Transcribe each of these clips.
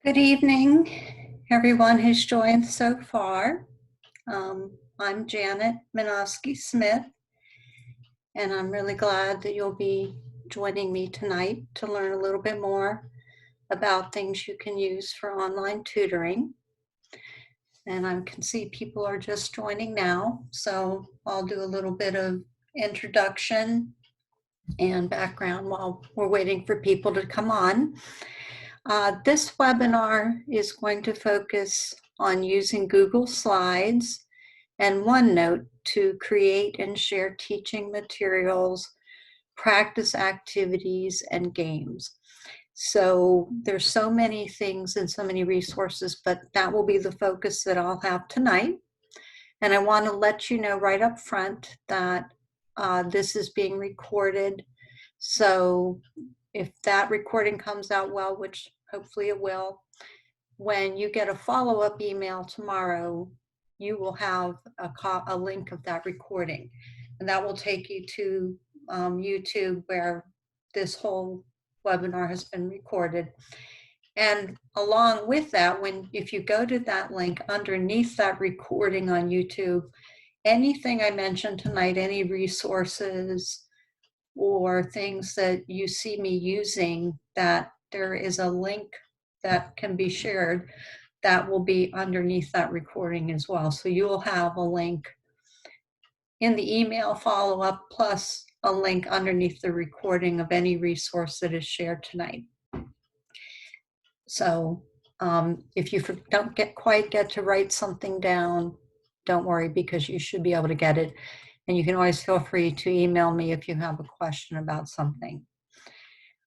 Good evening, everyone who's joined so far. I'm Janet Minosky-Smith, and I'm really glad that you'll be joining me tonight to learn a little bit more about things you can use for online tutoring. And I can see people are just joining now, so I'll do a little bit of introduction and background while we're waiting for people to come on. This webinar is going to focus on using Google Slides and OneNote to create and share teaching materials, practice activities, and games. So there's so many things and so many resources, but that will be the focus that I'll have tonight. And I want to let you know right up front that this is being recorded. So if that recording comes out well, which hopefully it will, when you get a follow-up email tomorrow, you will have a link of that recording. And that will take you to YouTube, where this whole webinar has been recorded. And along with that, if you go to that link, underneath that recording on YouTube, anything I mentioned tonight, any resources or things that you see me using, that there is a link that can be shared that will be underneath that recording as well. So you will have a link in the email follow-up plus a link underneath the recording of any resource that is shared tonight. So if you don't quite get to write something down, don't worry, because you should be able to get it. And you can always feel free to email me if you have a question about something.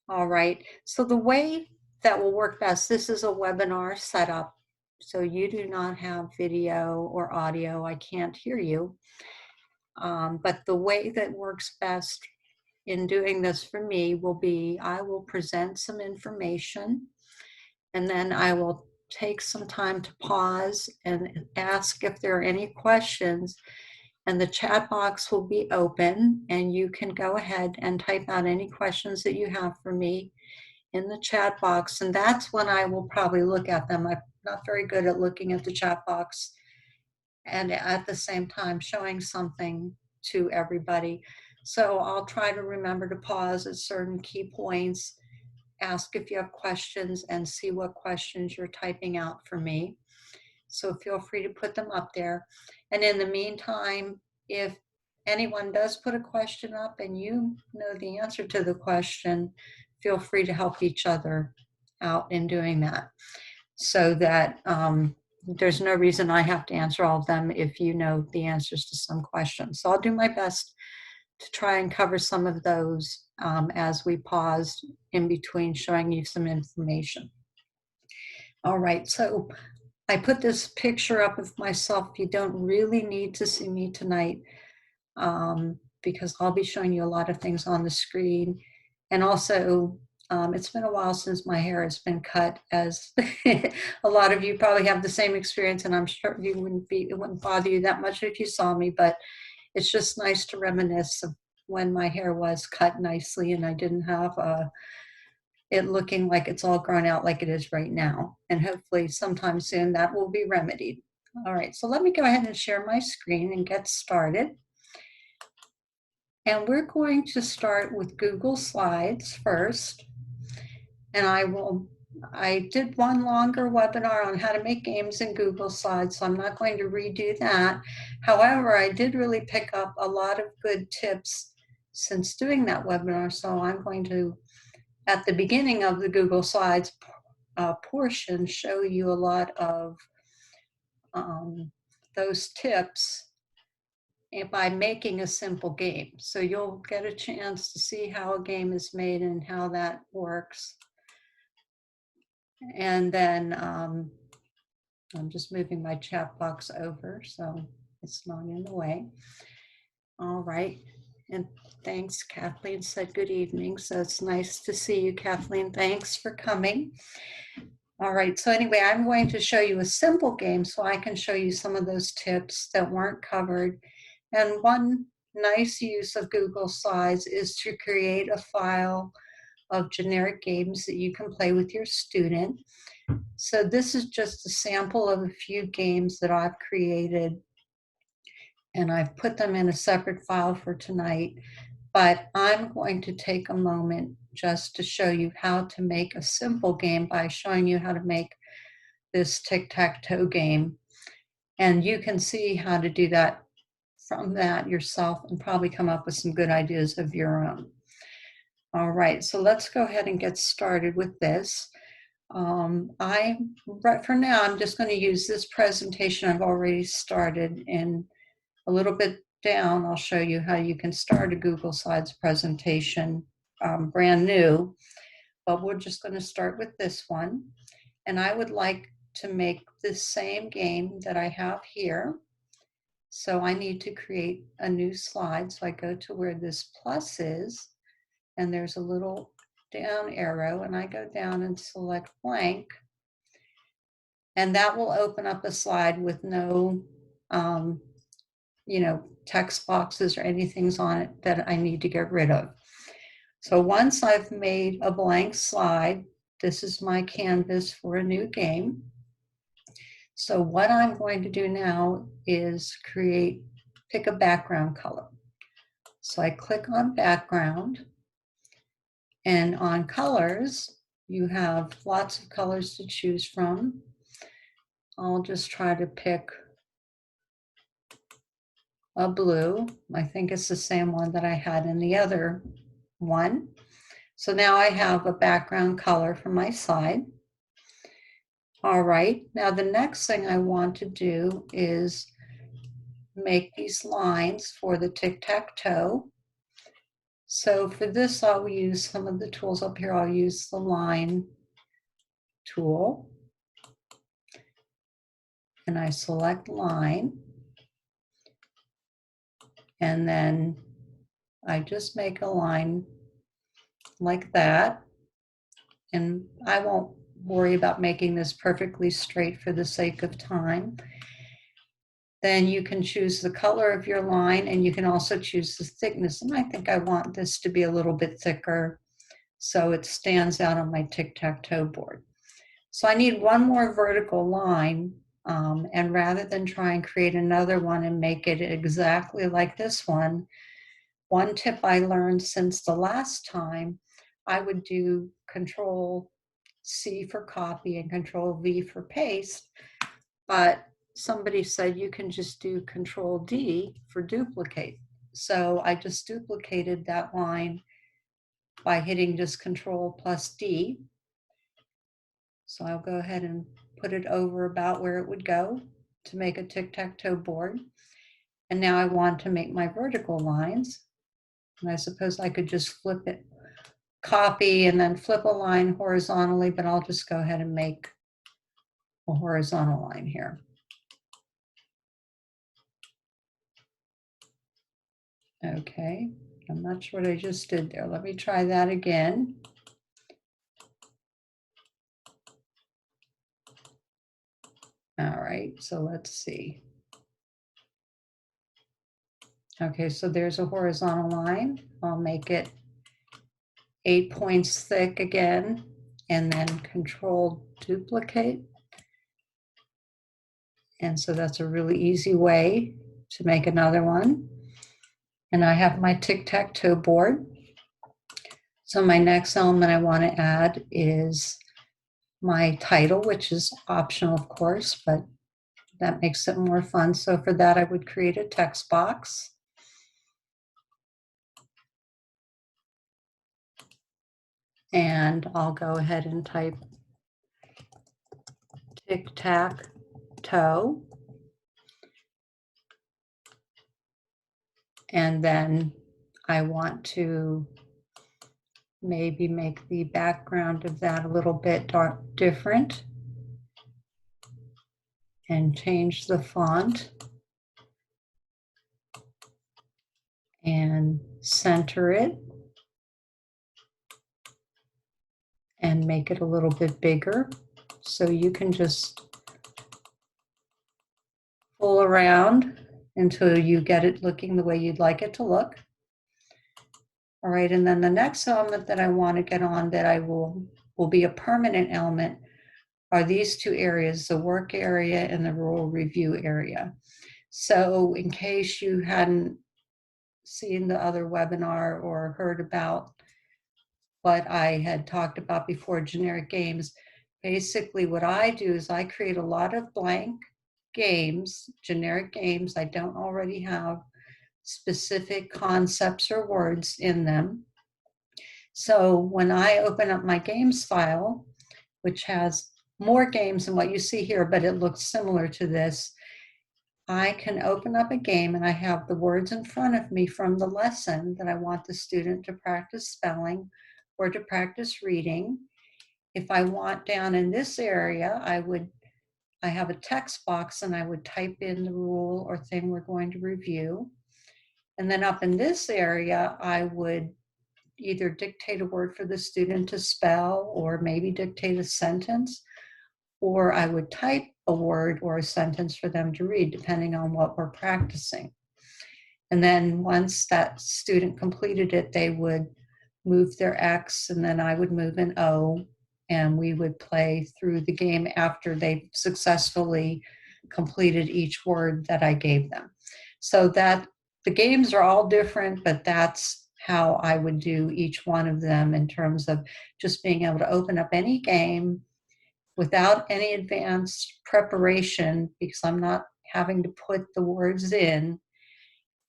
All right, so the way that will work best, this is a webinar setup, so you do not have video or audio. I can't hear you. But the way that works best in doing this for me will be, I will present some information, and then I will take some time to pause and ask if there are any questions. And the chat box will be open, and you can go ahead and type out any questions that you have for me in the chat box. And that's when I will probably look at them. I'm not very good at looking at the chat box and at the same time showing something to everybody. So I'll try to remember to pause at certain key points, ask if you have questions, and see what questions you're typing out for me. So feel free to put them up there. And in the meantime, if anyone does put a question up and you know the answer to the question, feel free to help each other out in doing that, so that there's no reason I have to answer all of them if you know the answers to some questions. So I'll do my best to try and cover some of those as we pause in between showing you some information. All right, so I put this picture up of myself. You don't really need to see me tonight because I'll be showing you a lot of things on the screen. And also, it's been a while since my hair has been cut, as a lot of you probably have the same experience, and I'm sure it wouldn't bother you that much if you saw me, but it's just nice to reminisce of when my hair was cut nicely and I didn't have it looking like it's all grown out like it is right now. And hopefully sometime soon that will be remedied. All right, so let me go ahead and share my screen and get started. And we're going to start with Google Slides first. And I did one longer webinar on how to make games in Google Slides, so I'm not going to redo that. However, I did really pick up a lot of good tips since doing that webinar, so I'm going to, at the beginning of the Google Slides portion, show you a lot of those tips by making a simple game. So you'll get a chance to see how a game is made and how that works. And then I'm just moving my chat box over so it's not in the way. All right. And thanks, Kathleen said good evening. So it's nice to see you, Kathleen. Thanks for coming. All right, so anyway, I'm going to show you a simple game so I can show you some of those tips that weren't covered. And one nice use of Google Slides is to create a file of generic games that you can play with your student. So this is just a sample of a few games that I've created, and I've put them in a separate file for tonight. But I'm going to take a moment just to show you how to make a simple game by showing you how to make this tic-tac-toe game. And you can see how to do that from that yourself and probably come up with some good ideas of your own. All right, so let's go ahead and get started with this. For now, I'm just going to use this presentation I've already started, and a little bit down, I'll show you how you can start a Google Slides presentation brand new, but we're just going to start with this one. And I would like to make this same game that I have here. So I need to create a new slide. So I go to where this plus is, and there's a little down arrow, and I go down and select blank. And that will open up a slide with no, text boxes or anything's on it that I need to get rid of. So once I've made a blank slide, this is my canvas for a new game. So what I'm going to do now is pick a background color. So I click on background, and on colors, you have lots of colors to choose from. I'll just try to pick a blue. I think it's the same one that I had in the other one. So now I have a background color for my slide. All right, now the next thing I want to do is make these lines for the tic-tac-toe. So for this, I'll use some of the tools up here. I'll use the line tool, and I select line, and then I just make a line like that. And I won't worry about making this perfectly straight for the sake of time. Then you can choose the color of your line, and you can also choose the thickness. And I think I want this to be a little bit thicker so it stands out on my tic-tac-toe board. So I need one more vertical line, and rather than try and create another one and make it exactly like this one tip I learned since the last time, I would do Control-C for copy and Control-V for paste, but somebody said you can just do Control-D for duplicate. So I just duplicated that line by hitting just Control+D. So I'll go ahead and put it over about where it would go to make a tic-tac-toe board. And now I want to make my vertical lines. And I suppose I could just flip it, copy, and then flip a line horizontally, but I'll just go ahead and make a horizontal line here. Okay, I'm not sure what I just did there. Let me try that again. All right, so let's see. Okay, so there's a horizontal line. I'll make it 8 points thick again, and then Control duplicate. And so that's a really easy way to make another one. And I have my tic-tac-toe board. So my next element I want to add is my title, which is optional, of course, but that makes it more fun. So for that, I would create a text box. And I'll go ahead and type tic-tac-toe. And then I want to maybe make the background of that a little bit different and change the font and center it and make it a little bit bigger. So you can just pull around until you get it looking the way you'd like it to look. All right, and then the next element that I want to get on that I will be a permanent element are these two areas, the work area and the rule review area. So in case you hadn't seen the other webinar or heard about what I had talked about before, generic games, basically what I do is I create a lot of blank games, generic games. I don't already have specific concepts or words in them. So when I open up my games file, which has more games than what you see here, but it looks similar to this, I can open up a game and I have the words in front of me from the lesson that I want the student to practice spelling or to practice reading. If I want down in this area, I have a text box and I would type in the rule or thing we're going to review. And then up in this area, I would either dictate a word for the student to spell or maybe dictate a sentence, or I would type a word or a sentence for them to read, depending on what we're practicing. And then once that student completed it, they would move their X, and then I would move an O, and we would play through the game after they successfully completed each word that I gave them. So that the games are all different, but that's how I would do each one of them in terms of just being able to open up any game without any advanced preparation, because I'm not having to put the words in,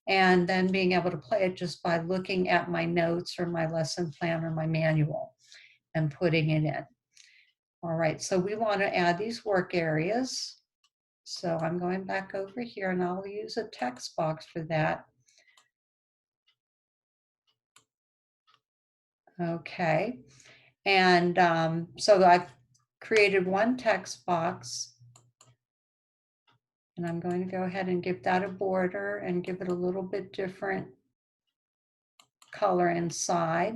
and then being able to play it just by looking at my notes or my lesson plan or my manual and putting it in. All right, so we want to add these work areas. So I'm going back over here and I'll use a text box for that. Okay, and so I've created one text box, and I'm going to go ahead and give that a border and give it a little bit different color inside.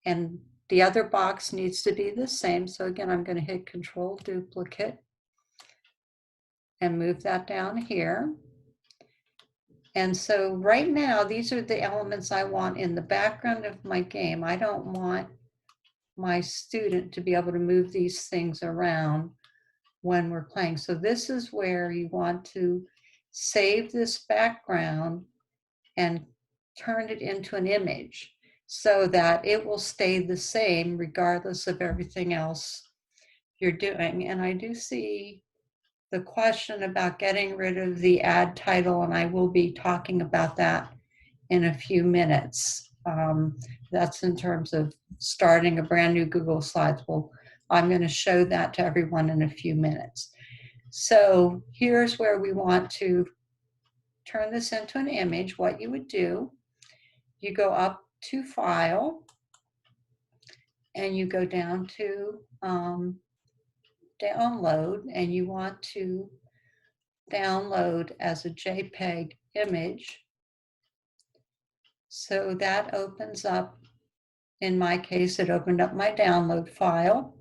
And the other box needs to be the same. So again, I'm going to hit Control Duplicate and move that down here. And so right now, these are the elements I want in the background of my game. I don't want my student to be able to move these things around when we're playing. So this is where you want to save this background and turn it into an image so that it will stay the same regardless of everything else you're doing. And I do see the question about getting rid of the add title, and I will be talking about that in a few minutes. That's in terms of starting a brand new Google Slides. Well, I'm going to show that to everyone in a few minutes. So here's where we want to turn this into an image. What you would do, you go up to File, and you go down to Download, and you want to download as a JPEG image. So that opens up, in my case, it opened up my download file,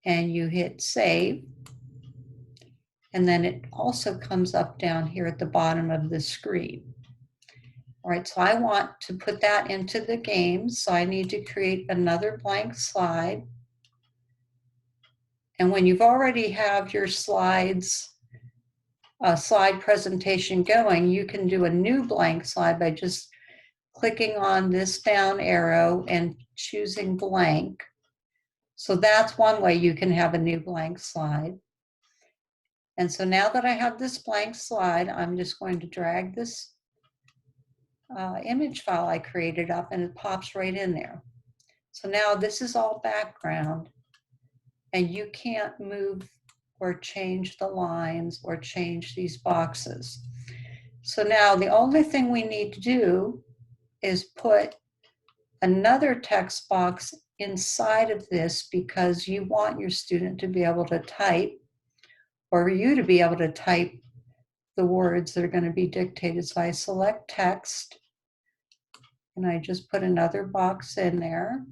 and you hit Save. And then it also comes up down here at the bottom of the screen. All right, so I want to put that into the game, so I need to create another blank slide. And when you've already have your slides, slide presentation going, you can do a new blank slide by just clicking on this down arrow and choosing blank. So that's one way you can have a new blank slide. And so now that I have this blank slide, I'm just going to drag this image file I created up, and it pops right in there. So now this is all background, and you can't move or change the lines or change these boxes. So now the only thing we need to do is put another text box inside of this, because you want your student to be able to type, or you to be able to type the words that are going to be dictated. So I select text, and I just put another box in there.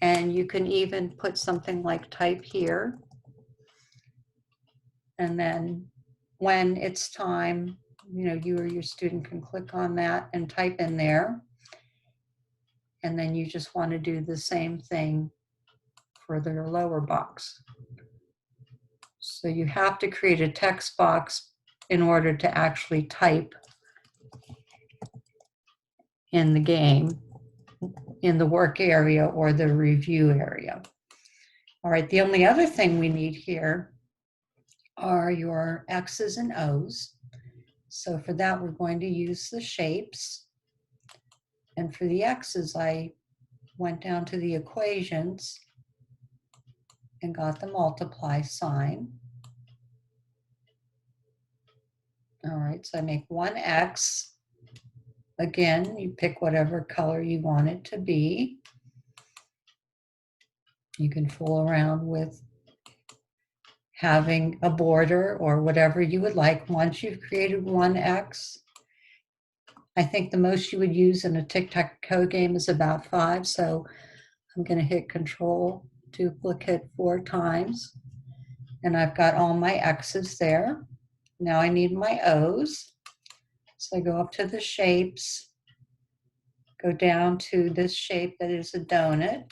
And you can even put something like type here. And then when it's time you or your student can click on that and type in there. And then you just want to do the same thing for their lower box. So you have to create a text box in order to actually type in the game, in the work area or the review area. All right, the only other thing we need here are your X's and O's. So for that, we're going to use the shapes. And for the X's, I went down to the equations and got the multiply sign. All right, so I make one X. Again, you pick whatever color you want it to be. You can fool around with having a border or whatever you would like. Once you've created one X, I think the most you would use in a tic-tac-toe game is about 5. So I'm going to hit Control Duplicate 4 times. And I've got all my X's there. Now I need my O's. So I go up to the shapes, go down to this shape that is a donut,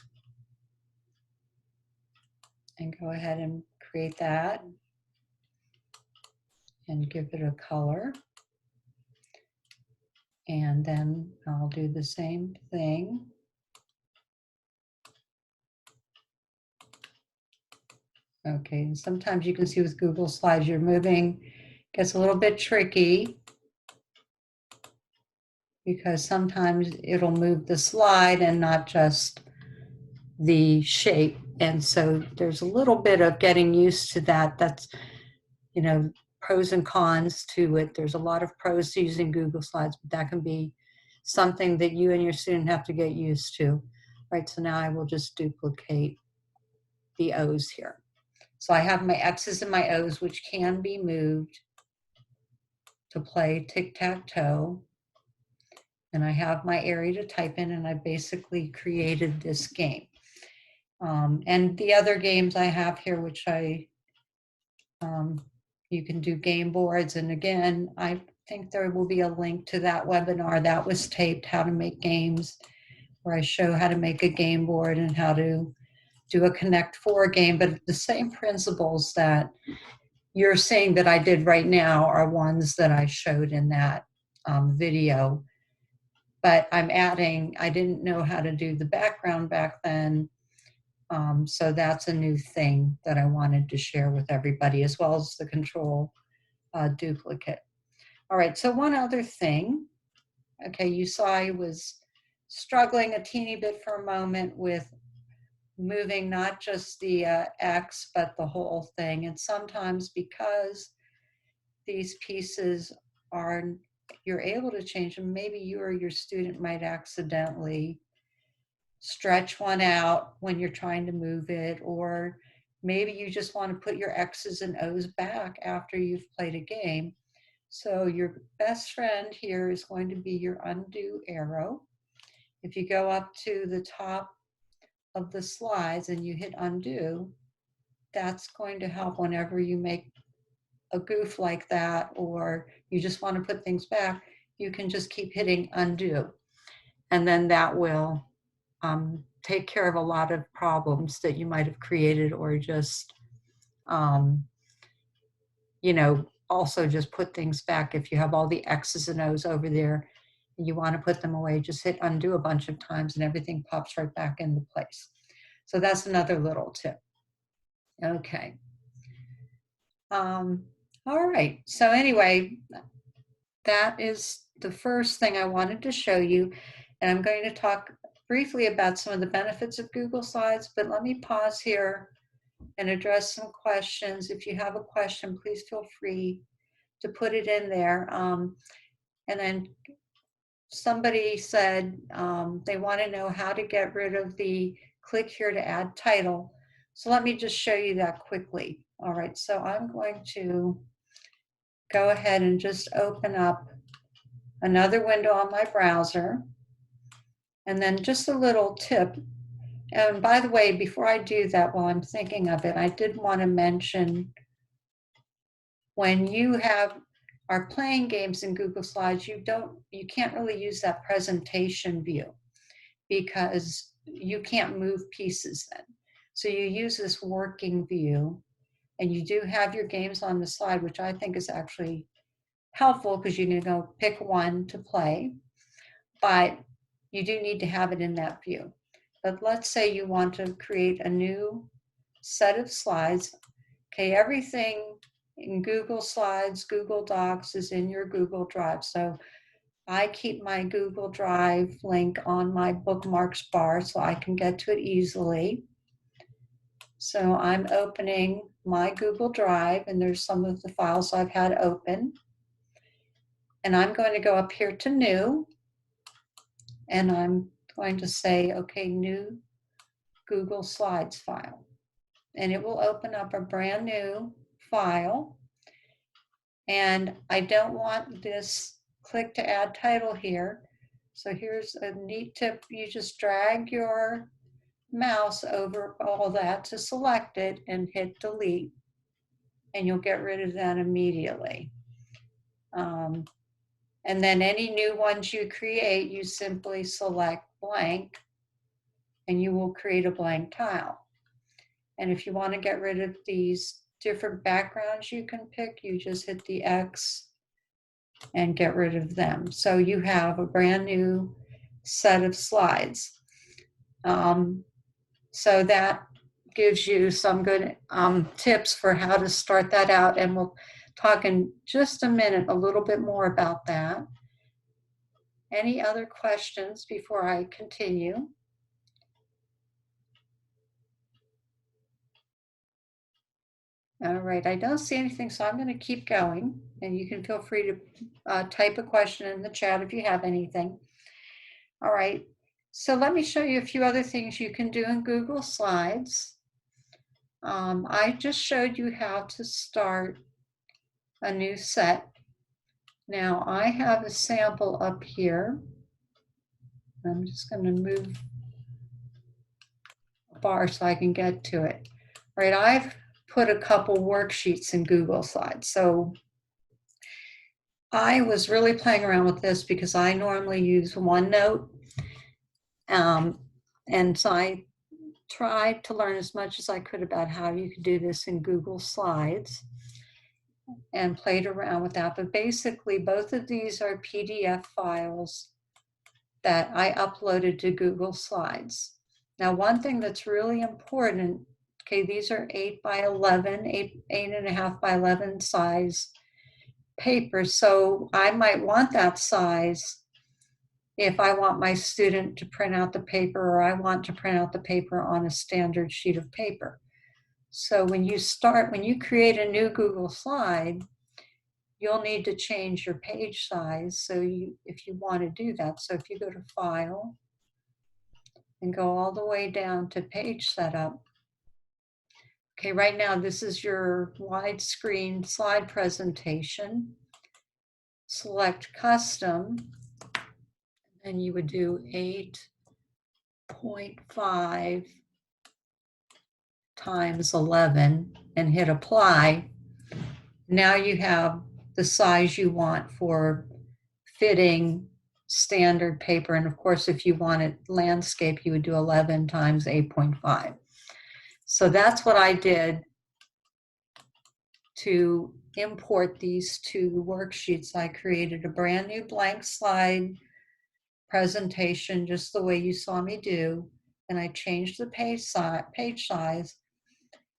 and go ahead and create that and give it a color. And then I'll do the same thing. Okay, and sometimes you can see with Google Slides, you're moving, gets a little bit tricky because sometimes it'll move the slide and not just the shape. And so there's a little bit of getting used to that. That's, pros and cons to it. There's a lot of pros to using Google Slides, but that can be something that you and your student have to get used to. Right, so now I will just duplicate the O's here. So I have my X's and my O's, which can be moved to play tic-tac-toe. And I have my area to type in, and I basically created this game. And the other games I have here, which you can do game boards. And again, I think there will be a link to that webinar that was taped, how to make games, where I show how to make a game board and how to do a Connect 4 game. But the same principles that you're seeing that I did right now are ones that I showed in that video. But I'm adding, I didn't know how to do the background back then. So that's a new thing that I wanted to share with everybody, as well as the control duplicate. All right, so one other thing. Okay, you saw I was struggling a teeny bit for a moment with moving not just the X, but the whole thing. And sometimes because these pieces are, you're able to change them, maybe you or your student might accidentally stretch one out when you're trying to move it, or maybe you just want to put your X's and O's back after you've played a game. So your best friend here is going to be your undo arrow. If you go up to the top of the slides and you hit undo, that's going to help whenever you make a goof like that, or you just want to put things back, you can just keep hitting undo. And then that will take care of a lot of problems that you might have created, or just, also just put things back. If you have all the X's and O's over there and you want to put them away, just hit undo a bunch of times and everything pops right back into place. So that's another little tip. Okay. All right. So anyway, that is the first thing I wanted to show you. And I'm going to talk briefly about some of the benefits of Google Slides, but let me pause here and address some questions. If you have a question, please feel free to put it in there. And then somebody said they want to know how to get rid of the click here to add title. So let me just show you that quickly. All right, so I'm going to go ahead and just open up another window on my browser. And then just a little tip. And by the way, before I do that, while I'm thinking of it, I did want to mention, when you are playing games in Google Slides, you can't really use that presentation view because you can't move pieces then. So you use this working view, and you do have your games on the slide, which I think is actually helpful because you can go pick one to play, but you do need to have it in that view. But let's say you want to create a new set of slides. Okay, everything in Google Slides, Google Docs is in your Google Drive. So I keep my Google Drive link on my bookmarks bar so I can get to it easily. So I'm opening my Google Drive, and there's some of the files I've had open. And I'm going to go up here to New, and I'm going to say, okay, New Google Slides file. And it will open up a brand new file. And I don't want this click to add title here. So here's a neat tip. You just drag your mouse over all that to select it and hit delete, and you'll get rid of that immediately. And then any new ones you create, you simply select blank, and you will create a blank tile. And if you want to get rid of these different backgrounds you can pick, you just hit the X and get rid of them. So you have a brand new set of slides. So that gives you some good tips for how to start that out, and we'll talk in just a minute a little bit more about that. Any other questions before I continue? All right, I don't see anything, so I'm going to keep going, and you can feel free to type a question in the chat if you have anything. All right, so let me show you a few other things you can do in Google Slides. I just showed you how to start a new set. Now I have a sample up here. I'm just going to move a bar so I can get to it. All right, I've put a couple worksheets in Google Slides. So I was really playing around with this because I normally use OneNote. And so I tried to learn as much as I could about how you could do this in Google Slides and played around with that. But basically, both of these are PDF files that I uploaded to Google Slides. Now, one thing that's really important, okay, these are 8 by 11, 8.5 by 11 size paper. So I might want that size if I want my student to print out the paper, or I want to print out the paper on a standard sheet of paper. So when you create a new Google slide, you'll need to change your page size. So if you want to do that, so if you go to File and go all the way down to Page Setup. Okay, right now this is your widescreen slide presentation. Select Custom, and you would do 8.5 times 11 and hit Apply. Now you have the size you want for fitting standard paper. And of course, if you wanted landscape, you would do 11 times 8.5. So that's what I did to import these two worksheets. I created a brand new blank slide presentation, just the way you saw me do. And I changed the page size.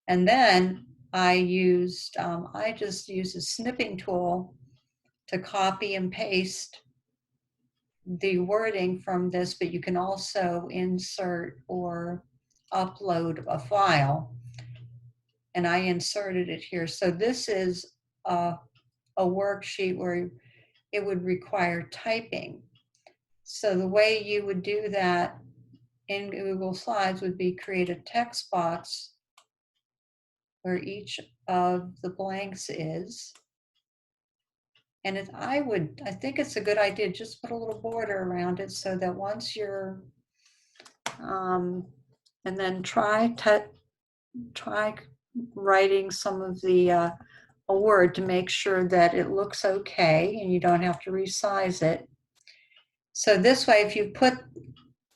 And then I just used a snipping tool to copy and paste the wording from this, but you can also insert or upload a file. And I inserted it here. So this is a worksheet where it would require typing. So the way you would do that in Google Slides would be create a text box where each of the blanks is. And I think it's a good idea, just put a little border around it so that once you're, and then try writing some of the a word to make sure that it looks okay and you don't have to resize it. So this way, if you put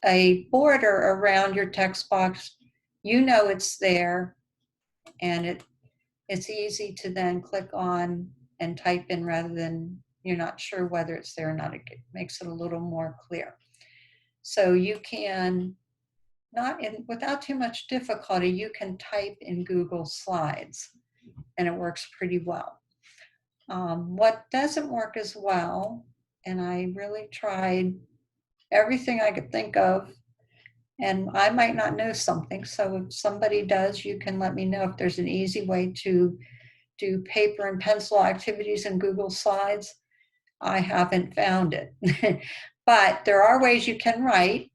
a border around your text box, you know it's there, and it's easy to then click on and type in rather than you're not sure whether it's there or not. It makes it a little more clear. So you can, without too much difficulty, you can type in Google Slides, and it works pretty well. What doesn't work as well, and I really tried everything I could think of, and I might not know something, so if somebody does, you can let me know if there's an easy way to do paper and pencil activities in Google Slides. I haven't found it. But there are ways you can write.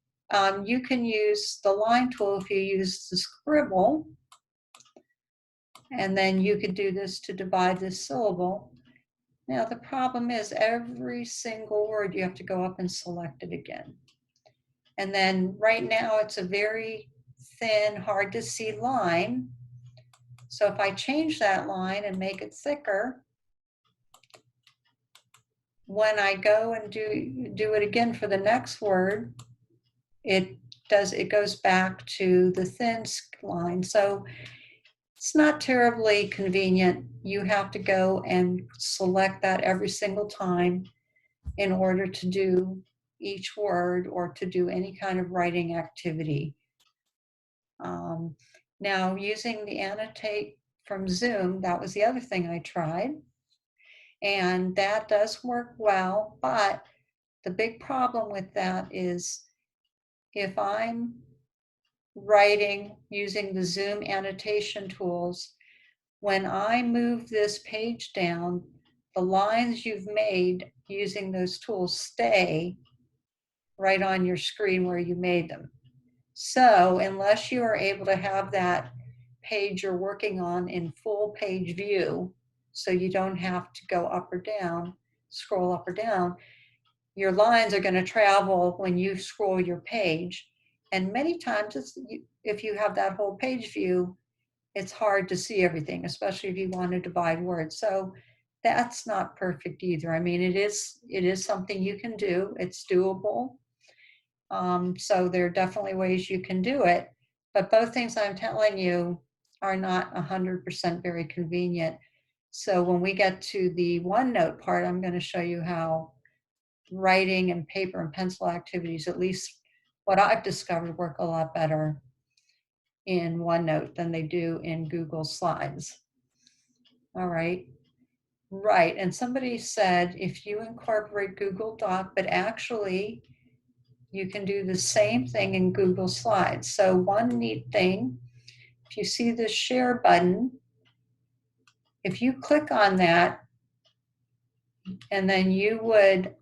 You can use the line tool if you use the scribble, and then you could do this to divide this syllable. Now the problem is every single word you have to go up and select it again. And then right now it's a very thin, hard to see line. So if I change that line and make it thicker, when I go and do it again for the next word, it goes back to the thin line. So it's not terribly convenient. You have to go and select that every single time in order to do each word or to do any kind of writing activity. Now, using the annotate from Zoom, that was the other thing I tried. And that does work well, but the big problem with that is if I'm writing using the Zoom annotation tools, when I move this page down, the lines you've made using those tools stay right on your screen where you made them. So unless you are able to have that page you're working on in full page view, so you don't have to go up or down, scroll up or down, your lines are going to travel when you scroll your page. And many times, if you have that whole page view, it's hard to see everything, especially if you want to divide words. So that's not perfect either. I mean, it is something you can do. It's doable. So there are definitely ways you can do it. But both things I'm telling you are not 100% very convenient. So when we get to the OneNote part, I'm going to show you how writing and paper and pencil activities, at least what I've discovered, work a lot better in OneNote than they do in Google Slides. All right. Right. And somebody said if you incorporate Google Doc, but actually you can do the same thing in Google Slides. So one neat thing, if you see the share button, if you click on that, and then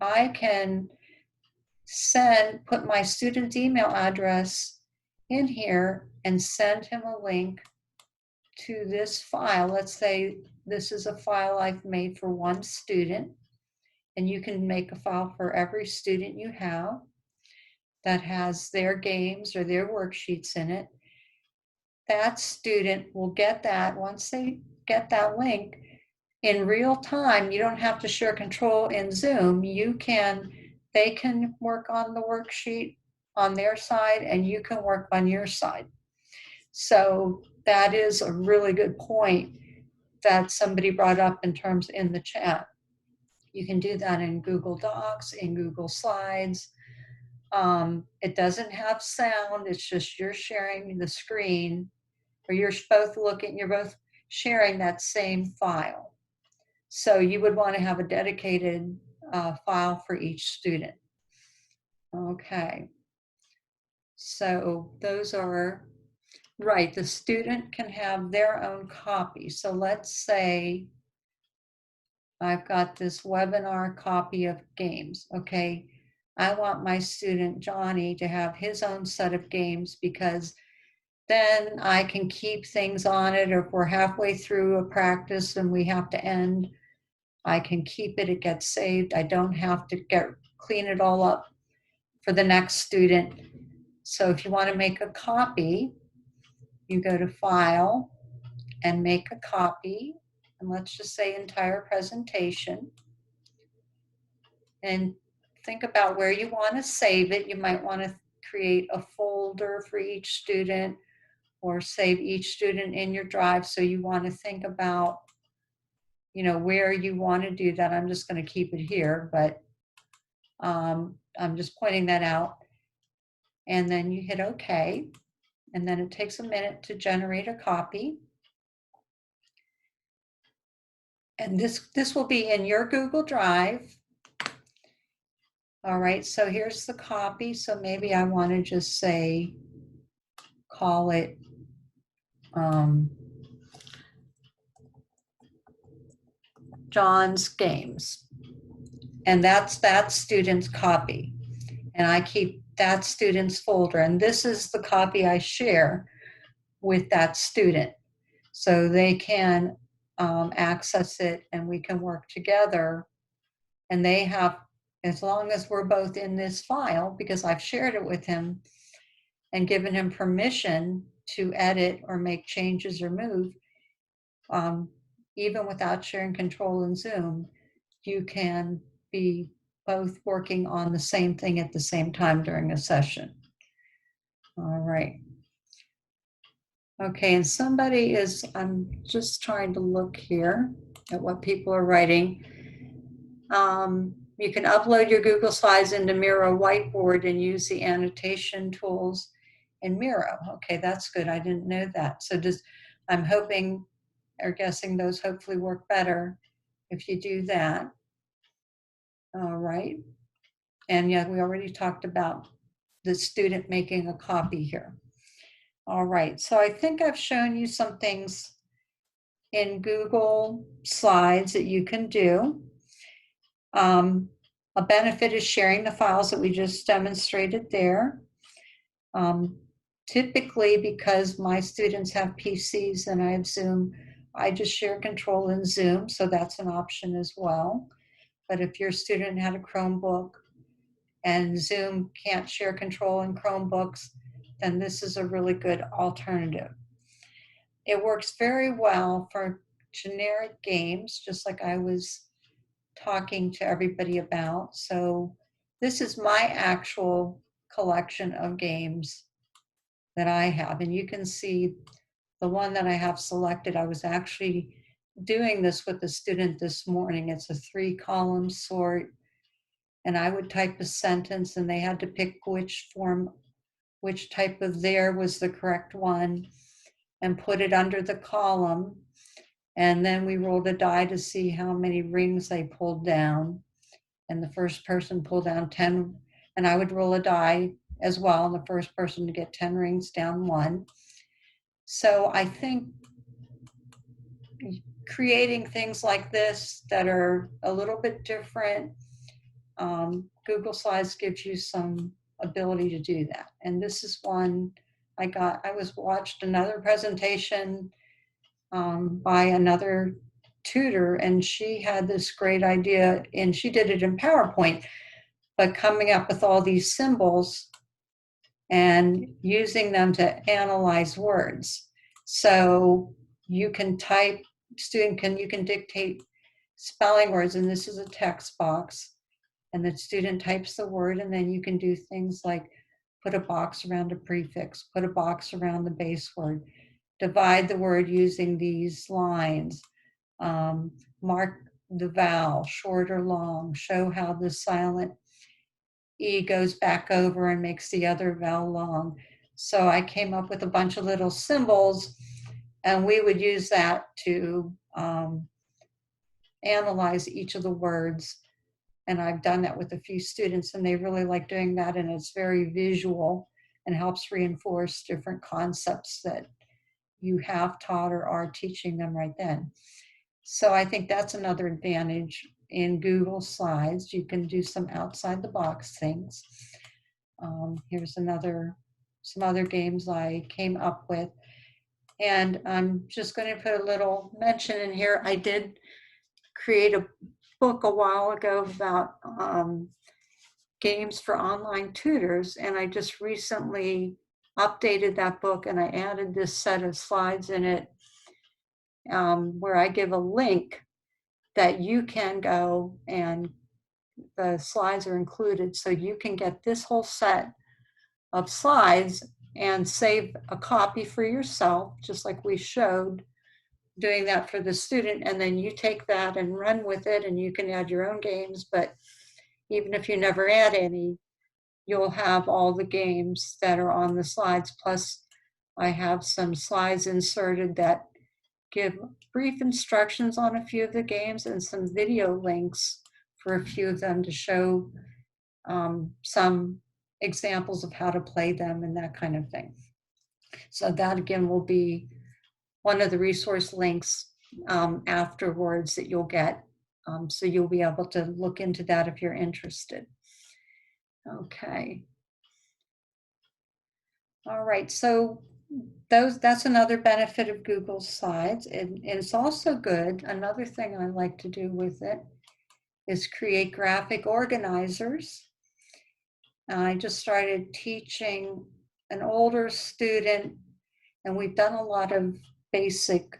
I can put my student's email address in here and send him a link to this file. Let's say this is a file I've made for one student, and you can make a file for every student you have that has their games or their worksheets in it. That student will get that. Once they get that link in real time, you don't have to share control in Zoom. They can work on the worksheet on their side, and you can work on your side. So that is a really good point that somebody brought up in the chat. You can do that in Google Docs, in Google Slides. It doesn't have sound. It's just you're sharing the screen, or you're both sharing that same file. So you would want to have a dedicated file for each student. Okay. So those are, right, the student can have their own copy. So let's say I've got this webinar copy of games. Okay. I want my student Johnny to have his own set of games, because then I can keep things on it. Or if we're halfway through a practice and we have to end, I can keep it, it gets saved. I don't have to clean it all up for the next student. So if you want to make a copy, you go to File and Make a Copy. and let's just say entire presentation. And think about where you want to save it. You might want to create a folder for each student or save each student in your drive. So you want to think about, you know, where you want to do that. I'm just going to keep it here, but I'm just pointing that out. And then you hit OK. And then it takes a minute to generate a copy. And this will be in your Google Drive. All right, so here's the copy. So maybe I want to just say, call it John's Games. And that's that student's copy. And I keep that student's folder. And this is the copy I share with that student. So they can access it and we can work together. And they have, as long as we're both in this file, because I've shared it with him and given him permission to edit or make changes or move, even without sharing control in Zoom, you can be both working on the same thing at the same time during a session. All right. Okay, and somebody is, I'm just trying to look here at what people are writing. You can upload your Google Slides into Miro Whiteboard and use the annotation tools in Miro. Okay, that's good. I didn't know that. So I'm hoping or guessing those hopefully work better if you do that. All right. And yeah, we already talked about the student making a copy here. All right, so I think I've shown you some things in Google Slides that you can do. A benefit is sharing the files that we just demonstrated there. Typically, because my students have PCs and I have Zoom, I just share control in Zoom, so that's an option as well. But if your student had a Chromebook and Zoom can't share control in Chromebooks, then this is a really good alternative. It works very well for generic games, just like I was talking to everybody about. So this is my actual collection of games that I have. And you can see the one that I have selected. I was actually doing this with a student this morning. It's a 3-column sort. And I would type a sentence and they had to pick which type of there was the correct one and put it under the column. And then we rolled a die to see how many rings they pulled down. And the first person pulled down 10, and I would roll a die as well. And the first person to get 10 rings down won. So I think creating things like this that are a little bit different, Google Slides gives you some ability to do that. And this is one I watched another presentation by another tutor, and she had this great idea, and she did it in PowerPoint, but coming up with all these symbols and using them to analyze words. So you can type, you can dictate spelling words, and this is a text box, and the student types the word, and then you can do things like put a box around a prefix, put a box around the base word, divide the word using these lines, mark the vowel, short or long, show how the silent E goes back over and makes the other vowel long. So I came up with a bunch of little symbols, and we would use that to analyze each of the words. And I've done that with a few students, and they really like doing that, and it's very visual and helps reinforce different concepts that you have taught or are teaching them right then. So I think that's another advantage in Google Slides. You can do some outside the box things. Here's some other games I came up with. And I'm just going to put a little mention in here. I did create a book a while ago about games for online tutors, and I just recently updated that book and I added this set of slides in it. where I give a link that you can go, and the slides are included, so you can get this whole set of slides and save a copy for yourself, just like we showed doing that for the student, and then you take that and run with it, and you can add your own games. But even if you never add any, you'll have all the games that are on the slides. Plus, I have some slides inserted that give brief instructions on a few of the games and some video links for a few of them to show some examples of how to play them and that kind of thing. So that again will be one of the resource links afterwards that you'll get. So you'll be able to look into that if you're interested. Okay. All right, so that's another benefit of Google Slides. And it's also good, another thing I like to do with it is create graphic organizers. I just started teaching an older student, and we've done a lot of basic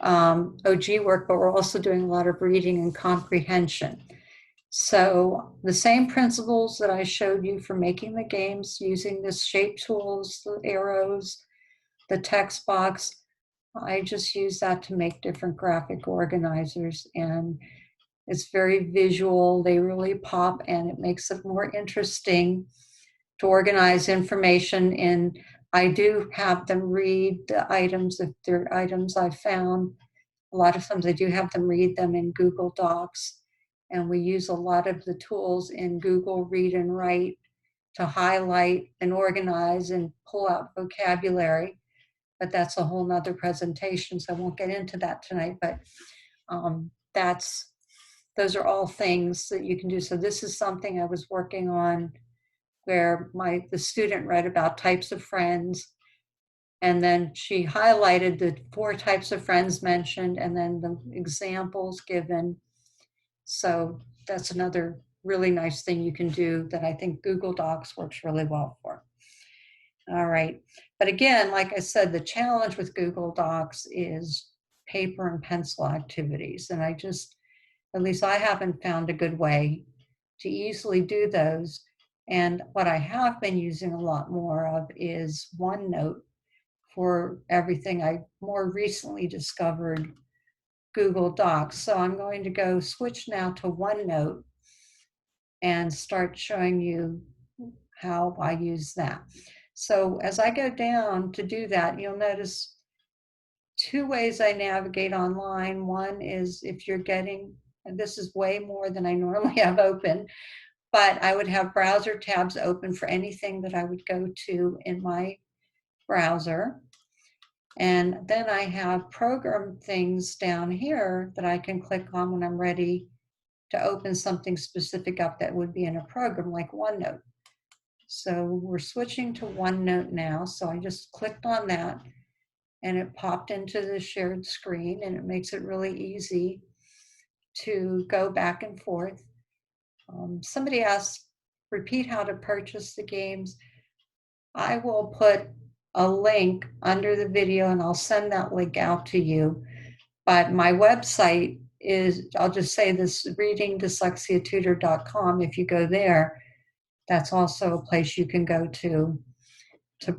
OG work, but we're also doing a lot of reading and comprehension. So the same principles that I showed you for making the games using the shape tools, the arrows, the text box, I just use that to make different graphic organizers, and it's very visual. They really pop, and it makes it more interesting to organize information. And I do have them read the items if they're items I found. A lot of times I do have them read them in Google Docs, and we use a lot of the tools in Google Read and Write to highlight and organize and pull out vocabulary. But that's a whole nother presentation, so I won't get into that tonight. But those are all things that you can do. So this is something I was working on where the student read about types of friends, and then she highlighted the 4 types of friends mentioned and then the examples given. So that's another really nice thing you can do that I think Google Docs works really well for. All right, but again, like I said, the challenge with Google Docs is paper and pencil activities, and at least I haven't found a good way to easily do those. And what I have been using a lot more of is OneNote for everything. I more recently discovered Google Docs. So I'm going to go switch now to OneNote and start showing you how I use that. So as I go down to do that, you'll notice 2 ways I navigate online. One is if you're getting, and this is way more than I normally have open, but I would have browser tabs open for anything that I would go to in my browser. And then I have program things down here that I can click on when I'm ready to open something specific up that would be in a program like OneNote. So we're switching to OneNote now. So I just clicked on that and it popped into the shared screen, and it makes it really easy to go back and forth. Somebody asked, repeat how to purchase the games. I will put a link under the video and I'll send that link out to you. But my website is, I'll just say this, readingdyslexiatutor.com. If you go there, that's also a place you can go to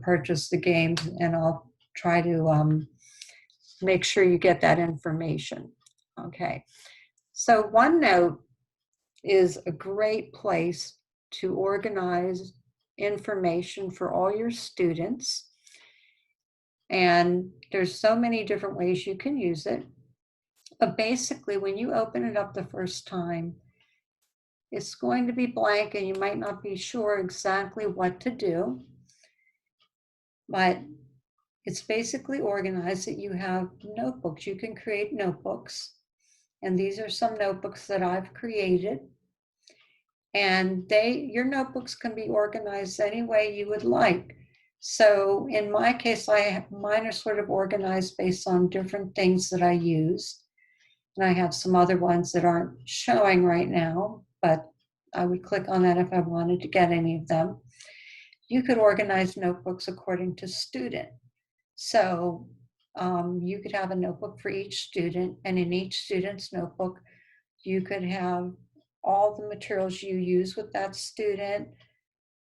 purchase the games, and I'll try to make sure you get that information. Okay, so OneNote is a great place to organize information for all your students. And there's so many different ways you can use it. But basically, when you open it up the first time, it's going to be blank and you might not be sure exactly what to do. But it's basically organized that you have notebooks. You can create notebooks. And these are some notebooks that I've created. And your notebooks can be organized any way you would like. So in my case, mine are sort of organized based on different things that I use. And I have some other ones that aren't showing right now, but I would click on that if I wanted to get any of them. You could organize notebooks according to student. So you could have a notebook for each student, and in each student's notebook, you could have all the materials you use with that student,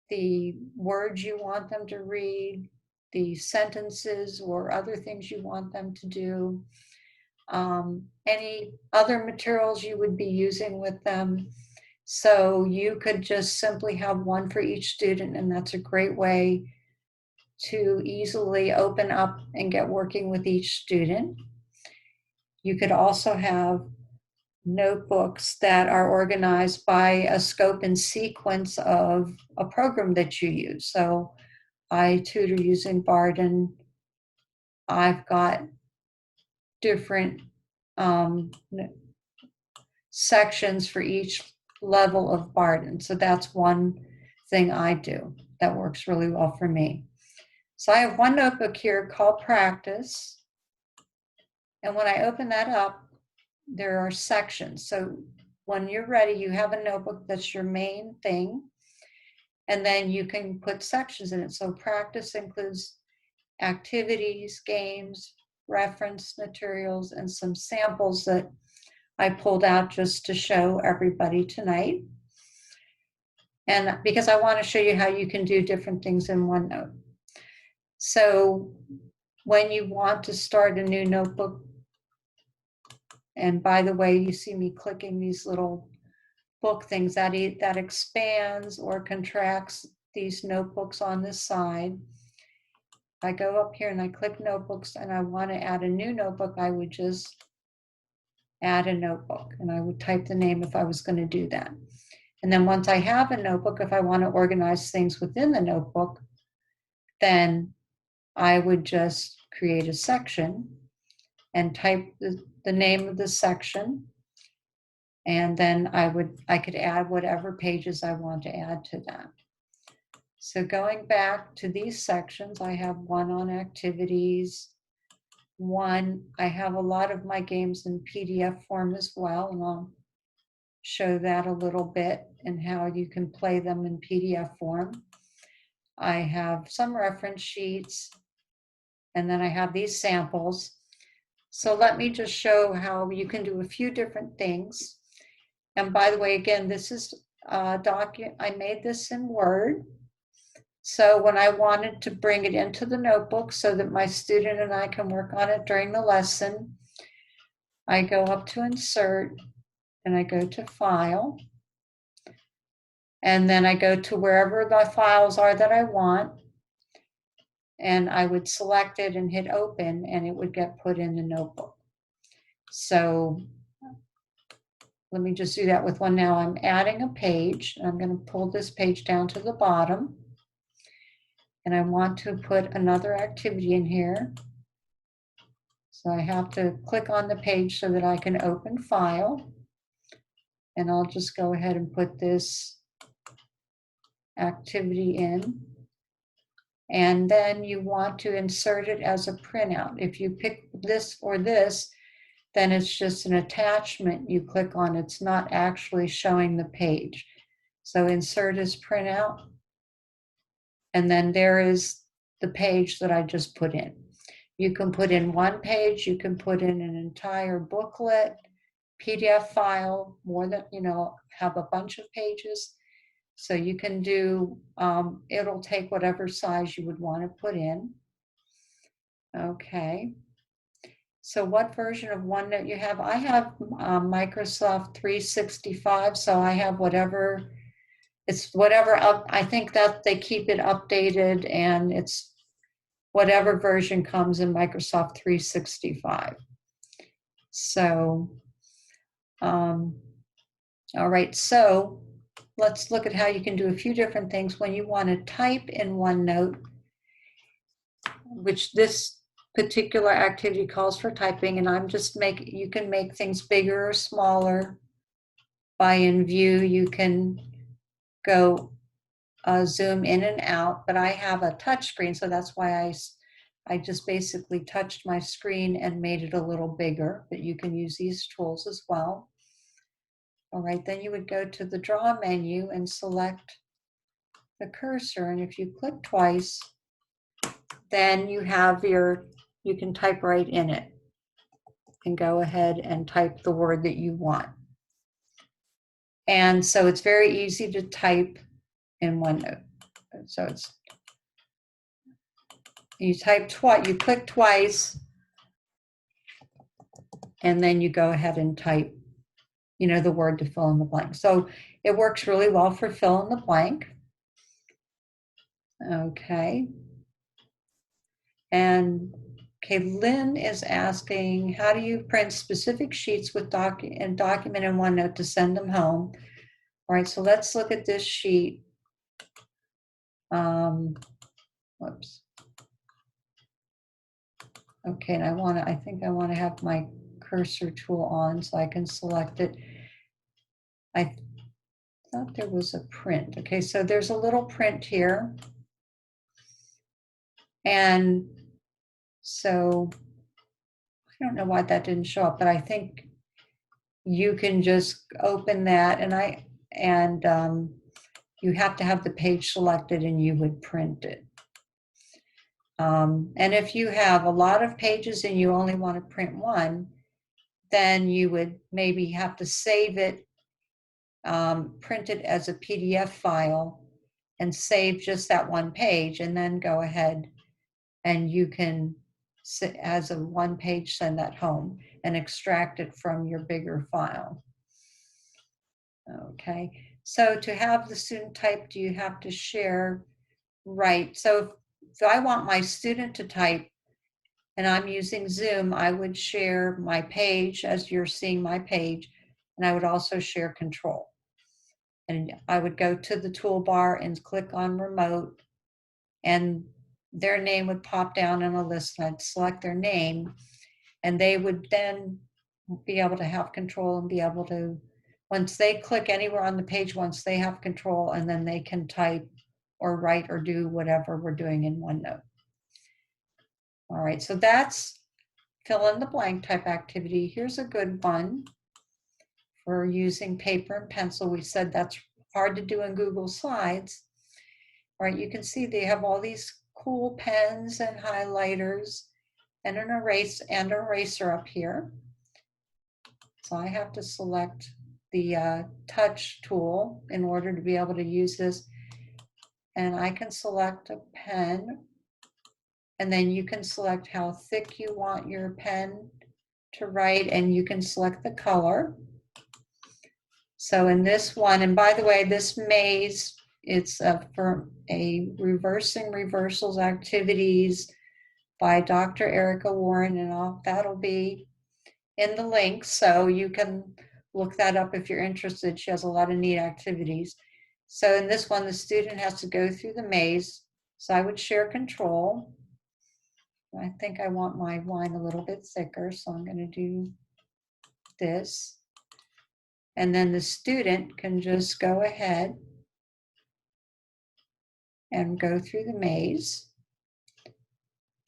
the words you want them to read, the sentences or other things you want them to do, any other materials you would be using with them. So you could just simply have one for each student, and that's a great way to easily open up and get working with each student. You could also have notebooks that are organized by a scope and sequence of a program that you use. So I tutor using Barton. I've got different sections for each level of Barton. So that's one thing I do that works really well for me. So I have one notebook here called Practice. And when I open that up, there are sections. So when you're ready, you have a notebook that's your main thing. And then you can put sections in it. So Practice includes activities, games, reference materials, and some samples that I pulled out just to show everybody tonight. And because I want to show you how you can do different things in OneNote. So when you want to start a new notebook, and by the way, you see me clicking these little book things that expands or contracts these notebooks on this side. I go up here and I click notebooks and I want to add a new notebook, I would just add a notebook and I would type the name if I was going to do that. And then once I have a notebook, if I want to organize things within the notebook, then I would just create a section and type the name of the section. And then I could add whatever pages I want to add to that. So going back to these sections, I have one on activities. I have a lot of my games in PDF form as well, and I'll show that a little bit and how you can play them in PDF form. I have some reference sheets, and then I have these samples. So let me just show how you can do a few different things. And by the way, again, this is a document. I made this in Word. So when I wanted to bring it into the notebook so that my student and I can work on it during the lesson, I go up to Insert and I go to File. And then I go to wherever the files are that I want. And I would select it and hit Open, and it would get put in the notebook. So let me just do that with one now. I'm adding a page. I'm going to pull this page down to the bottom. And I want to put another activity in here. So I have to click on the page so that I can open File. And I'll just go ahead and put this activity in. And then you want to insert it as a printout. If you pick this or this, then it's just an attachment you click on. It's not actually showing the page. So insert as printout. And then there is the page that I just put in. You can put in one page, you can put in an entire booklet, PDF file, more than, have a bunch of pages. So you can do, it'll take whatever size you would want to put in. Okay. So what version of OneNote you have? I have Microsoft 365, so I have whatever, it's whatever up, I think that they keep it updated, and it's whatever version comes in Microsoft 365. So, all right, so let's look at how you can do a few different things when you want to type in OneNote, which this particular activity calls for typing, and I'm just you can make things bigger or smaller by in view. You can go zoom in and out, but I have a touch screen, so that's why I just basically touched my screen and made it a little bigger, but you can use these tools as well. All right, then you would go to the draw menu and select the cursor, and if you click twice, then you have your you can type right in it and go ahead and type the word that you want. And so it's very easy to type in OneNote. So it's, you type twice, you click twice, and then you go ahead and type, you know, the word to fill in the blank. So it works really well for fill in the blank. Okay. And okay, Lynn is asking, how do you print specific sheets with document in OneNote to send them home? All right, so let's look at this sheet. Whoops. Okay, and I think I want to have my cursor tool on so I can select it. I thought there was a print. Okay, so there's a little print here. And so I don't know why that didn't show up, but I think you can just open that, and you have to have the page selected and you would print it. And if you have a lot of pages and you only want to print one, then you would maybe have to save it, print it as a PDF file and save just that one page, and then go ahead and you can, as a one page, send that home and extract it from your bigger file. Okay, so to have the student type, do you have to share? Right, so if I want my student to type and I'm using Zoom, I would share my page as you're seeing my page, and I would also share control. And I would go to the toolbar and click on remote, and their name would pop down in a list, and I'd select their name, and they would then be able to have control and be able to, once they click anywhere on the page, once they have control, and then they can type or write or do whatever we're doing in OneNote. All right, so that's fill in the blank type activity. Here's a good one for using paper and pencil. We said that's hard to do in Google Slides. All right, you can see they have all these cool pens and highlighters and an eraser up here. So I have to select the touch tool in order to be able to use this. And I can select a pen, and then you can select how thick you want your pen to write, and you can select the color. So in this one, and by the way, this maze, it's for a reversing reversals activities by Dr. Erica Warren, and that'll be in the links, so you can look that up if you're interested. She has a lot of neat activities. So in this one, the student has to go through the maze. So I would share control. I think I want my line a little bit thicker, so I'm going to do this. And then the student can just go ahead and go through the maze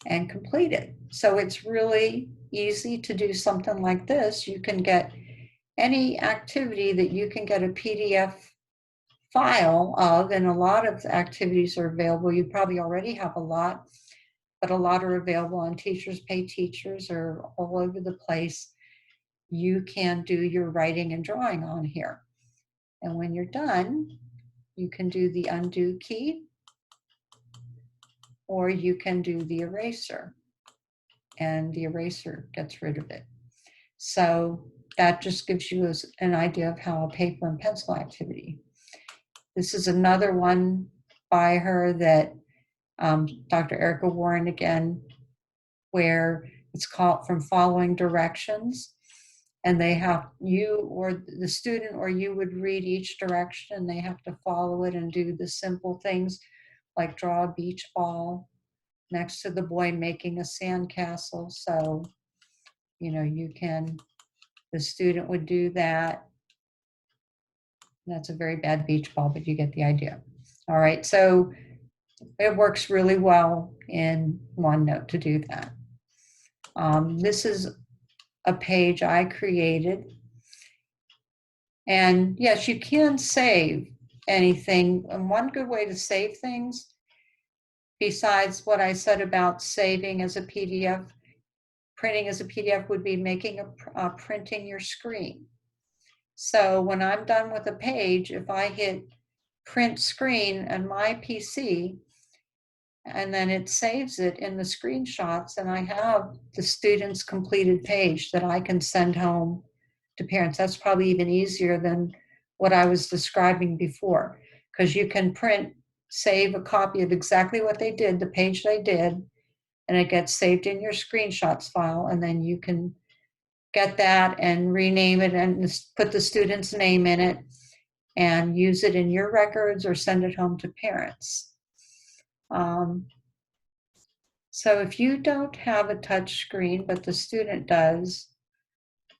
and complete it. So it's really easy to do something like this. You can get any activity that you can get a PDF file of, and a lot of activities are available. You probably already have a lot, but a lot are available on Teachers Pay Teachers or all over the place. You can do your writing and drawing on here. And when you're done, you can do the undo key, or you can do the eraser, and the eraser gets rid of it. So that just gives you an idea of how a paper and pencil activity. This is another one by her that Dr. Erica Warren again, where it's called From Following Directions. And they have, you or the student or you would read each direction, and they have to follow it and do the simple things like draw a beach ball next to the boy making a sandcastle. So, you know, the student would do that. That's a very bad beach ball, but you get the idea. All right, so it works really well in OneNote to do that. This is a page I created. And yes, you can save anything. And one good way to save things, besides what I said about saving as a PDF, printing as a PDF would be making printing your screen. So when I'm done with a page, if I hit print screen on my PC, and then it saves it in the screenshots, and I have the student's completed page that I can send home to parents. That's probably even easier than what I was describing before, because you can save a copy of exactly what they did, the page they did, and it gets saved in your screenshots file, and then you can get that and rename it and put the student's name in it and use it in your records or send it home to parents. So if you don't have a touch screen, but the student does,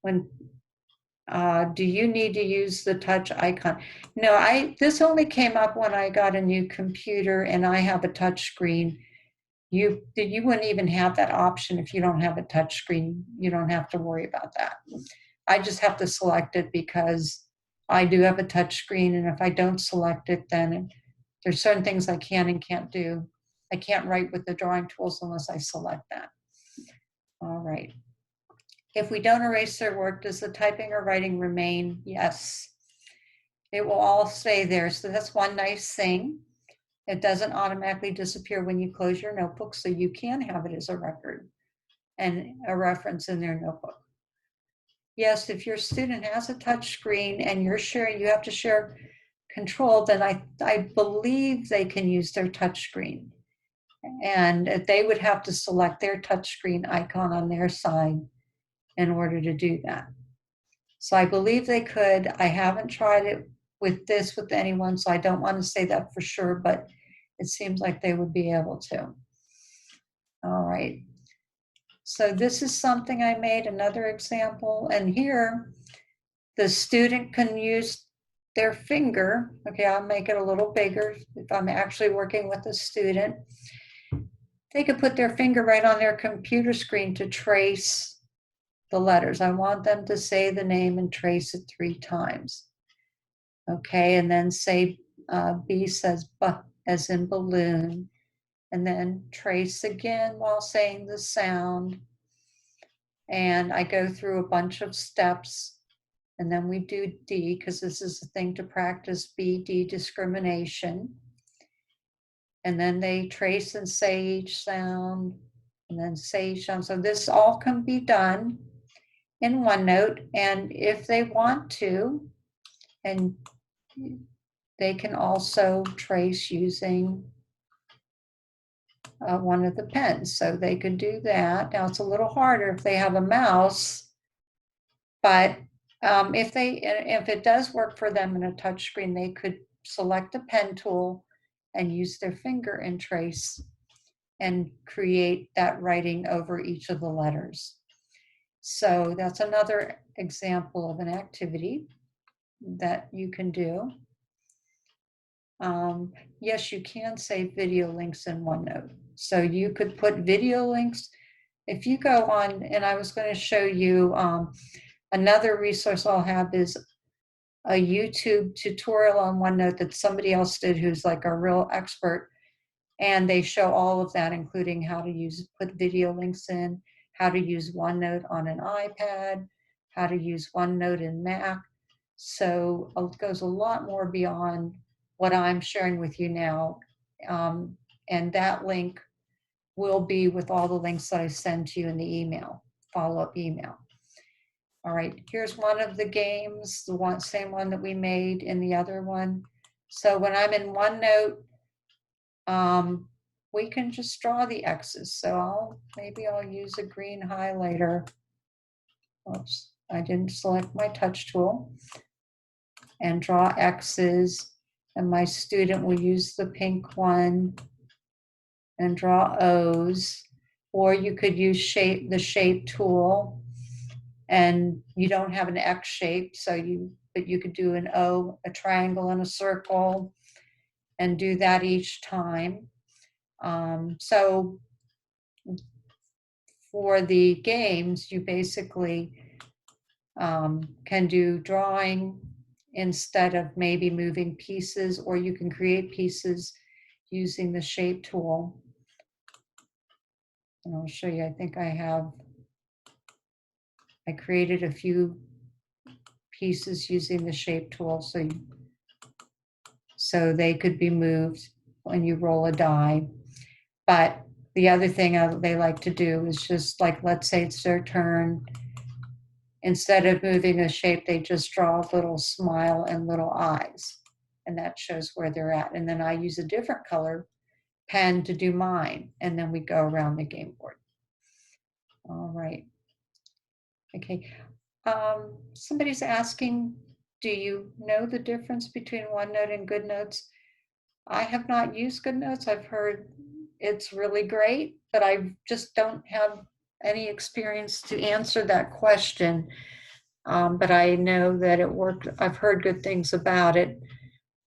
do you need to use the touch icon? No, this only came up when I got a new computer and I have a touch screen. You wouldn't even have that option if you don't have a touch screen. You don't have to worry about that. I just have to select it because I do have a touch screen, and if I don't select it, then there's certain things I can and can't do. I can't write with the drawing tools unless I select that. All right. If we don't erase their work, does the typing or writing remain? Yes. It will all stay there. So that's one nice thing. It doesn't automatically disappear when you close your notebook, so you can have it as a record and a reference in their notebook. Yes, if your student has a touch screen and you're sharing, you have to share control, then I believe they can use their touch screen. And they would have to select their touch screen icon on their side in order to do that. So I believe they could. I haven't tried it with anyone, so I don't want to say that for sure, but it seems like they would be able to. All right. So this is something I made, another example, and here the student can use their finger. Okay, I'll make it a little bigger if I'm actually working with a student. They could put their finger right on their computer screen to trace the letters. I want them to say the name and trace it 3 times. Okay, and then say B says B as in balloon, and then trace again while saying the sound. And I go through a bunch of steps, and then we do D, because this is the thing to practice BD discrimination. And then they trace and say each sound, and then say each sound. So this all can be done in OneNote, and if they want to, and they can also trace using one of the pens. So they could do that. Now it's a little harder if they have a mouse, but if it does work for them in a touch screen, they could select a pen tool and use their finger and trace and create that writing over each of the letters. So that's another example of an activity that you can do. Yes, you can save video links in OneNote. So you could put video links. If you go on, and I was going to show you another resource I'll have is a YouTube tutorial on OneNote that somebody else did who's like a real expert. And they show all of that, including how to put video links in, how to use OneNote on an iPad, how to use OneNote in Mac. So it goes a lot more beyond what I'm sharing with you now. And that link will be with all the links that I send to you in the email, follow-up email. All right, here's one of the games, the same one that we made in the other one. So when I'm in OneNote, we can just draw the X's. So maybe I'll use a green highlighter. Oops, I didn't select my touch tool. And draw X's. And my student will use the pink one and draw O's. Or you could use the shape tool, and you don't have an X shape, but you could do an O, a triangle, and a circle, and do that each time. So for the games, you basically can do drawing instead of maybe moving pieces, or you can create pieces using the shape tool. And I'll show you, I think I have I created a few pieces using the shape tool so they could be moved when you roll a die. But the other thing they like to do is just like, let's say it's their turn. Instead of moving a shape, they just draw a little smile and little eyes. And that shows where they're at. And then I use a different color pen to do mine. And then we go around the game board. All right. Okay. Somebody's asking, do you know the difference between OneNote and GoodNotes? I have not used GoodNotes. I've heard it's really great, but I just don't have any experience to answer that question. But I know that it worked. I've heard good things about it,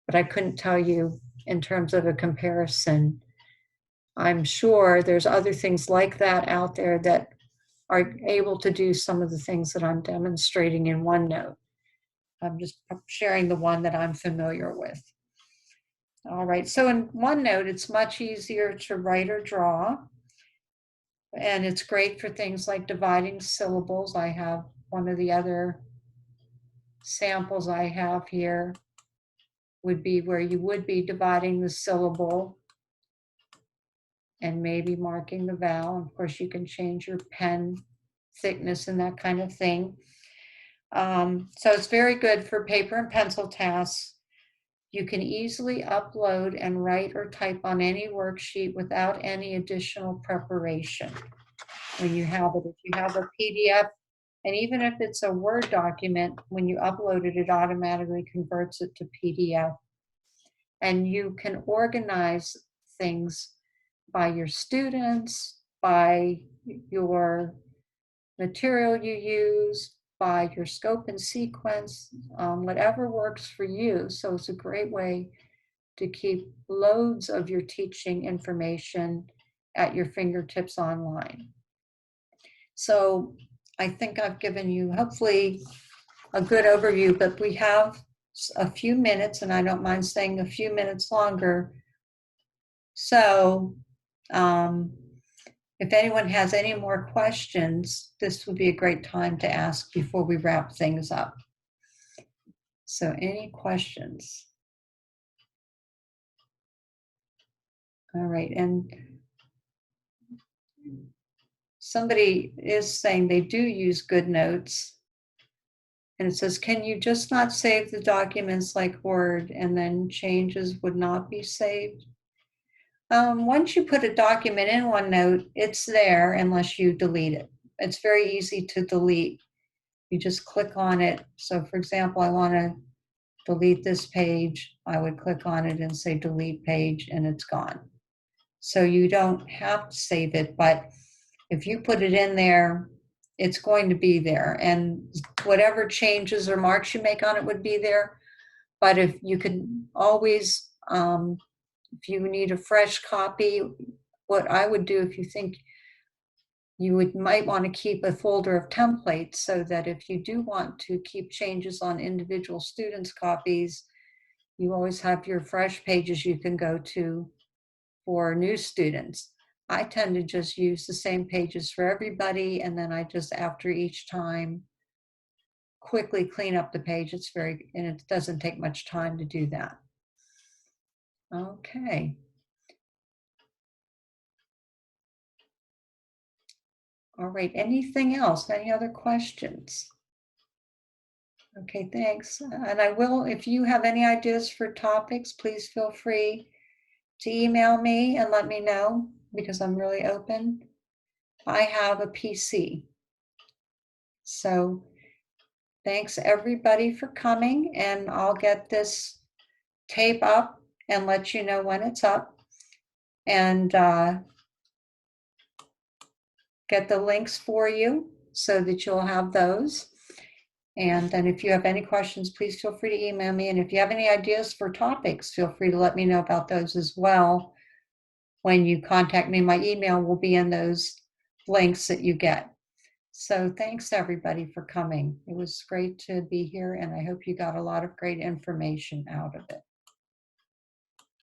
but I couldn't tell you in terms of a comparison. I'm sure there's other things like that out there that are able to do some of the things that I'm demonstrating in OneNote. I'm just sharing the one that I'm familiar with. All right, so in OneNote, it's much easier to write or draw. And it's great for things like dividing syllables. I have one of the other samples I have here would be where you would be dividing the syllable and maybe marking the vowel. Of course, you can change your pen thickness and that kind of thing. So it's very good for paper and pencil tasks. You can easily upload and write or type on any worksheet without any additional preparation when you have it. If you have a PDF, and even if it's a Word document, when you upload it, it automatically converts it to PDF. And you can organize things by your students, by your material you use, by your scope and sequence, whatever works for you. So it's a great way to keep loads of your teaching information at your fingertips online. So I think I've given you hopefully a good overview, but we have a few minutes, and I don't mind staying a few minutes longer. So if anyone has any more questions, this would be a great time to ask before we wrap things up. So any questions? All right, and somebody is saying they do use GoodNotes. And it says, can you just not save the documents like Word and then changes would not be saved? Once you put a document in OneNote, it's there unless you delete it. It's very easy to delete. You just click on it. So for example, I want to delete this page. I would click on it and say delete page, and it's gone. So you don't have to save it, but if you put it in there, it's going to be there. And whatever changes or marks you make on it would be there. But if you can always, if you need a fresh copy, what I would do if you think you might want to keep a folder of templates so that if you do want to keep changes on individual students' copies, you always have your fresh pages you can go to for new students. I tend to just use the same pages for everybody, and then I just, after each time, quickly clean up the page. And it doesn't take much time to do that. Okay. All right, anything else? Any other questions? Okay, thanks. And I will, if you have any ideas for topics, please feel free to email me and let me know, because I'm really open. I have a PC. So thanks everybody for coming, and I'll get this tape up and let you know when it's up, and get the links for you so that you'll have those. And then if you have any questions, please feel free to email me. And if you have any ideas for topics, feel free to let me know about those as well. When you contact me, my email will be in those links that you get. So thanks everybody for coming. It was great to be here, and I hope you got a lot of great information out of it.